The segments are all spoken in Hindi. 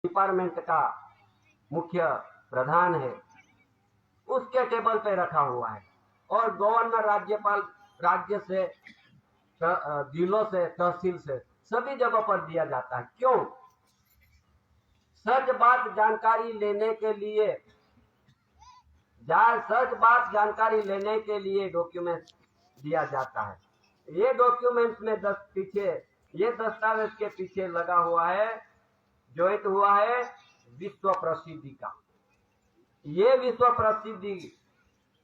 डिपार्टमेंट का मुख्य प्रधान है, उसके टेबल पे रखा हुआ है। और गवर्नर, राज्यपाल, राज्य से, जिलों से, तहसील से, सभी जगहों पर दिया जाता है। क्यों? सच बात जानकारी लेने के लिए, सच बात जानकारी लेने के लिए डॉक्यूमेंट दिया जाता है। ये डॉक्यूमेंट में पीछे, ये दस्तावेज के पीछे लगा हुआ है, ज्वाइंट हुआ है विश्व प्रसिद्धि का। ये विश्व प्रसिद्धि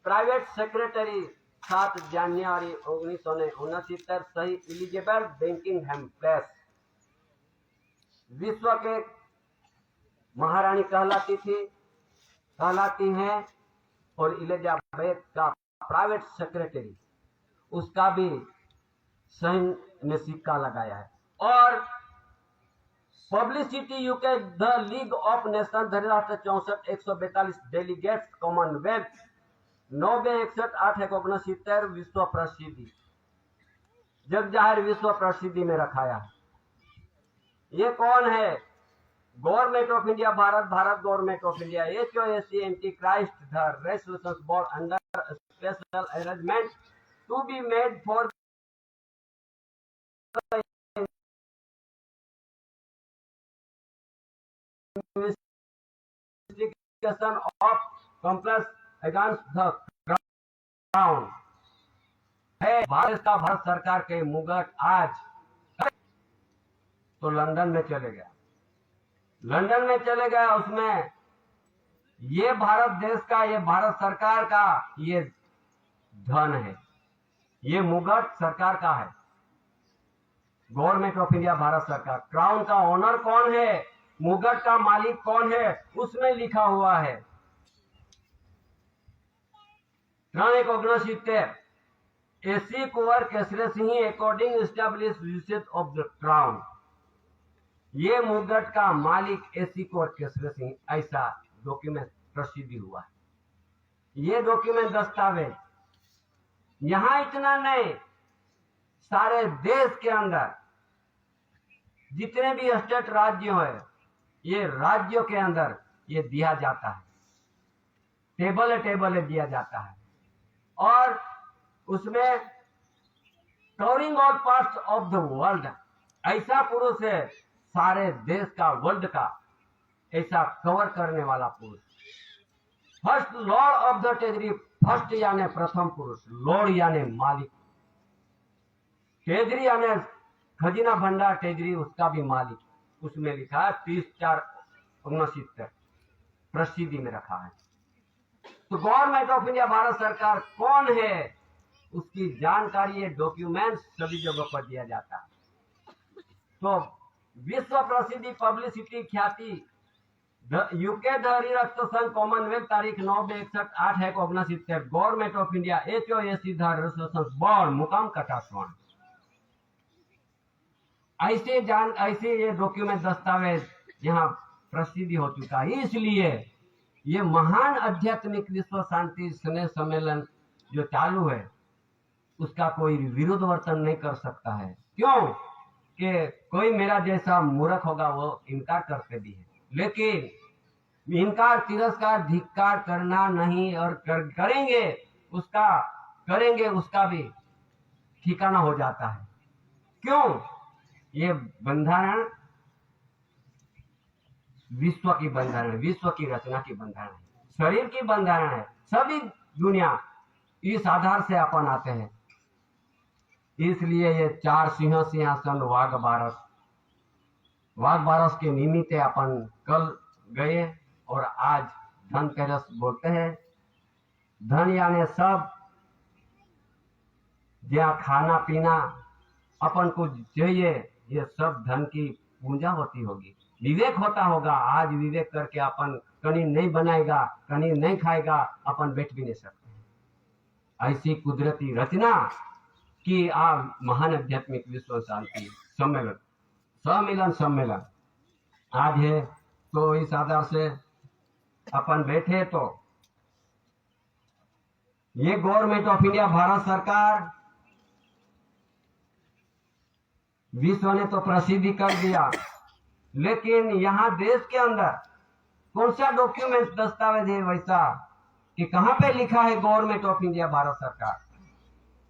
प्राइवेट सेक्रेटरी 7 जनवरी 1969 सही एलिजाबेथ बेकिंगहैम प्लेस, विश्व के महारानी कहलाती हैं। और एलिजाबेथ का प्राइवेट सेक्रेटरी, उसका भी सही ने सिक्का लगाया है। और publicity UK, the league of nation, धनराष्ट्र 64 142 डेलीगेट्स, कॉमनवेल्थ 90 61 8 1969 विश्व प्रसिद्धि, जग जाहिर विश्व प्रसिद्धि में रखाया है। ये कौन है? Government of India, Bharat government of India, HOAC anti Christ the resolutions board under special arrangement to be made for investigation of complaints against the crown है। भारत सरकार के मुगट आज तो लंदन में चले गया, उसमें ये भारत देश का, ये भारत सरकार का ये धन है, ये मुगट सरकार का है। गवर्नमेंट ऑफ इंडिया, भारत सरकार। क्राउन का ओनर कौन है, मुगट का मालिक कौन है, उसमें लिखा हुआ है। 3 AC Kunwar Kesari Singh according establish usage of the crown. ये मुगट का मालिक एसी कुंवर केसरी सिंह, ऐसा डॉक्यूमेंट प्रसिद्धि हुआ है। ये डॉक्यूमेंट, दस्तावेज यहां इतना नहीं, सारे देश के अंदर जितने भी स्टेट राज्य है, ये राज्यों के अंदर ये दिया जाता है, टेबल दिया जाता है। और उसमें covering all parts of the world, ऐसा पुरुष है सारे देश का, वर्ल्ड का, ऐसा कवर करने वाला पुरुष। First Lord of the treasury, first यानी प्रथम पुरुष, लॉर्ड यानी मालिक, ट्रेजरी यानी खजीना भंडार, ट्रेजरी उसका भी मालिक। उसमें लिखा है 30/4/1969 प्रसिद्धि में रखा है। तो गवर्नमेंट ऑफ इंडिया, भारत सरकार कौन है, उसकी जानकारी, ये डॉक्यूमेंट सभी जगहों पर दिया जाता है। तो विश्व प्रसिद्धि, पब्लिसिटी, ख्याति, यूके धरिराष्ट्र संघ, कॉमनवेल्थ, तारीख 9 61 8 1969, government of India, HOAC resolutions board, मुकाम कटासवान। ऐसे ये डॉक्यूमेंट, दस्तावेज यहाँ प्रसिद्धि हो चुका है। इसलिए ये महान आध्यात्मिक विश्व शांति स्नेह सम्मेलन जो चालू है, उसका कोई विरोध वर्तन नहीं कर सकता है। क्यों? कि कोई मेरा जैसा मूर्ख होगा वो इनकार करते भी है, लेकिन इनकार, तिरस्कार, धिक्कार करना नहीं, और करेंगे उसका भी ठिकाना हो जाता है। क्यों? ये बंधारण विश्व की बंधारण, विश्व की रचना की बंधारण है, शरीर की बंधारण है। सभी दुनिया इस आधार से अपन आते हैं। इसलिए ये 4 सिंहासन वाघ बारस के निमित्त अपन कल गए, और आज धनतेरस बोलते हैं। धन यानी सब, जहाँ खाना पीना अपन को चाहिए, ये सब धन की पूजा होती होगी, विवेक होता होगा। आज विवेक करके अपन कहीं नहीं बनाएगा, कहीं नहीं खाएगा, अपन बैठ भी नहीं सकते। ऐसी कुदरती रचना की महान आध्यात्मिक विश्व शांति सम्मेलन आज है। तो इस आधार से अपन बैठे, तो ये गवर्नमेंट ऑफ इंडिया, भारत सरकार, विश्व ने तो प्रसिद्धि कर दिया, लेकिन यहाँ देश के अंदर कौन सा डॉक्यूमेंट दस्तावेज है वैसा कि कहां पे लिखा है गवर्नमेंट ऑफ इंडिया भारत सरकार,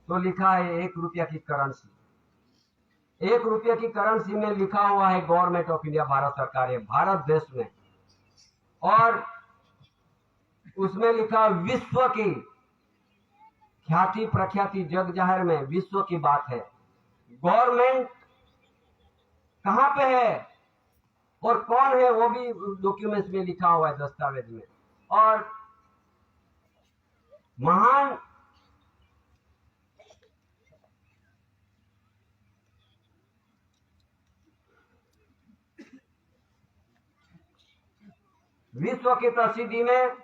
तो लिखा है 1 रुपया की करेंसी, 1 रुपया की करेंसी में लिखा हुआ है गवर्नमेंट ऑफ इंडिया भारत सरकार है भारत देश में, और उसमें लिखा विश्व की ख्याति प्रख्याति जग जाहिर में विश्व की बात है। गवर्नमेंट कहां पे है और कौन है वो भी डॉक्यूमेंट्स में लिखा हुआ है दस्तावेज में। और महान विश्व की प्रसिद्धि में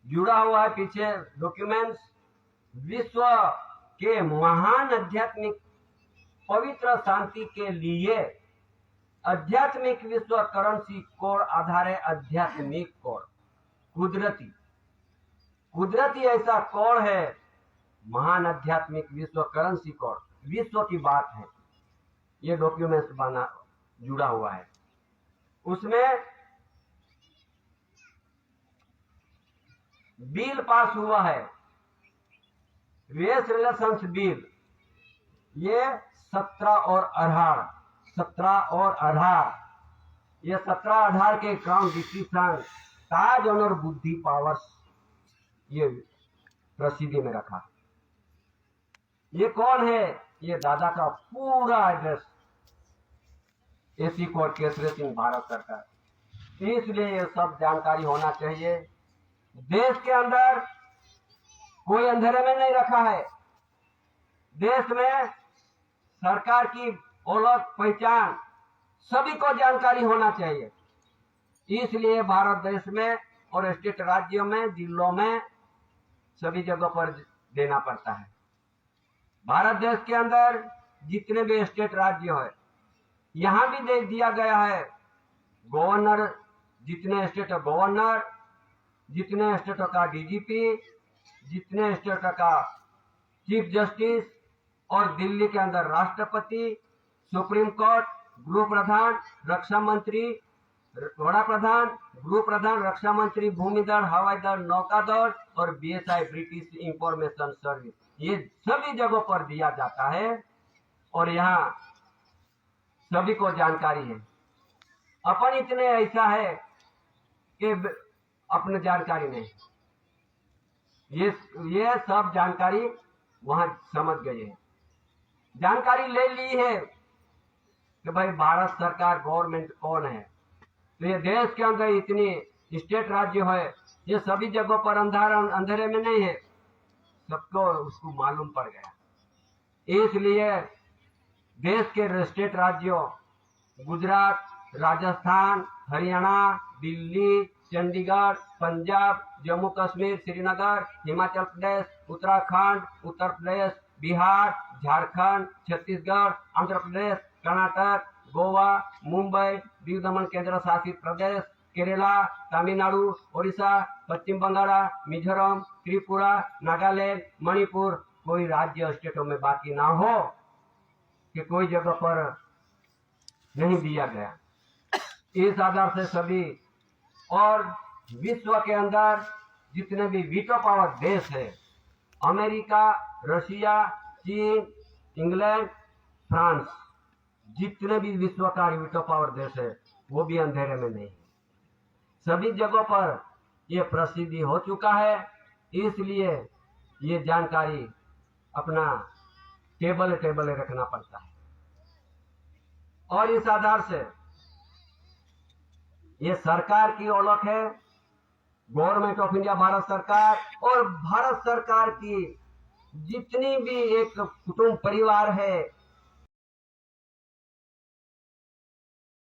जुड़ा हुआ है पीछे डॉक्यूमेंट्स, विश्व के महान आध्यात्मिक पवित्र शांति के लिए आध्यात्मिक विश्व करेंसी कोड आधार आध्यात्मिक कोड, कुदरती ऐसा कोड है महान आध्यात्मिक विश्व करेंसी कोड, विश्व की बात है। ये डॉक्यूमेंट्स बना जुड़ा हुआ है, उसमें बिल पास हुआ है, रेस रिलेशंस बिल, ये 17 और 18 ये 17-18 के क्राउन डिस्क्रिप्शन ताज ऑनर बुद्धि पावर्स ये प्रसिद्धि में रखा। ये कौन है? ये दादा का पूरा address, AC court Kesari Singh Bharat सरकार। इसलिए ये सब जानकारी होना चाहिए। देश के अंदर कोई अंधेरे में नहीं रखा है, देश में सरकार की ओळख पहचान सभी को जानकारी होना चाहिए। इसलिए भारत देश में और स्टेट राज्यों में जिलों में सभी जगहों पर देना पड़ता है। भारत देश के अंदर जितने भी स्टेट राज्य है यहां भी दे दिया गया है, गवर्नर, जितने स्टेट गवर्नर, जितने स्टेटों का डीजीपी, जितने स्टेटों का चीफ जस्टिस, और दिल्ली के अंदर राष्ट्रपति, सुप्रीम कोर्ट, गृह प्रधान, रक्षा मंत्री, वड़ा प्रधान, गृह प्रधान, रक्षा मंत्री, भूमि दल, हवाई दल, नौका दल और बीएसआई ब्रिटिश इंफॉर्मेशन सर्विस, ये सभी जगहों पर दिया जाता है और यहाँ सभी को जानकारी है। अपन इतने ऐसा है कि अपने जानकारी नहीं, ये सब जानकारी वहां समझ गए हैं, जानकारी ले ली है कि भाई भारत सरकार गवर्नमेंट कौन है। तो ये देश के अंदर इतनी स्टेट राज्य है, ये सभी जगहों पर अंधेरे में नहीं है, सबको उसको मालूम पड़ गया। इसलिए देश के स्टेट राज्यों गुजरात, राजस्थान, हरियाणा, दिल्ली, चंडीगढ़, पंजाब, जम्मू कश्मीर, श्रीनगर, हिमाचल प्रदेश, उत्तराखंड, उत्तर प्रदेश, बिहार, झारखंड, छत्तीसगढ़, आंध्र प्रदेश, कर्नाटक, गोवा, मुंबई, दीव दमन केंद्र शासित प्रदेश, केरला, तमिलनाडु, ओडिशा, पश्चिम बंगाल, मिजोरम, त्रिपुरा, नागालैंड, मणिपुर, कोई राज्य स्टेटों में बाकी ना हो कि कोई जगह पर नहीं दिया गया। इस आधार से सभी और विश्व के अंदर जितने भी वीटो पावर देश है, अमेरिका, रशिया, चीन, इंग्लैंड, फ्रांस, जितने भी विश्व का वीटो पावर देश है वो भी अंधेरे में नहीं है, सभी जगहों पर ये प्रसिद्धि हो चुका है। इसलिए ये जानकारी अपना टेबल रखना पड़ता है और इस आधार से ये सरकार की ओळख है, गवर्नमेंट ऑफ इंडिया भारत सरकार, और भारत सरकार की जितनी भी एक कुटुंब परिवार है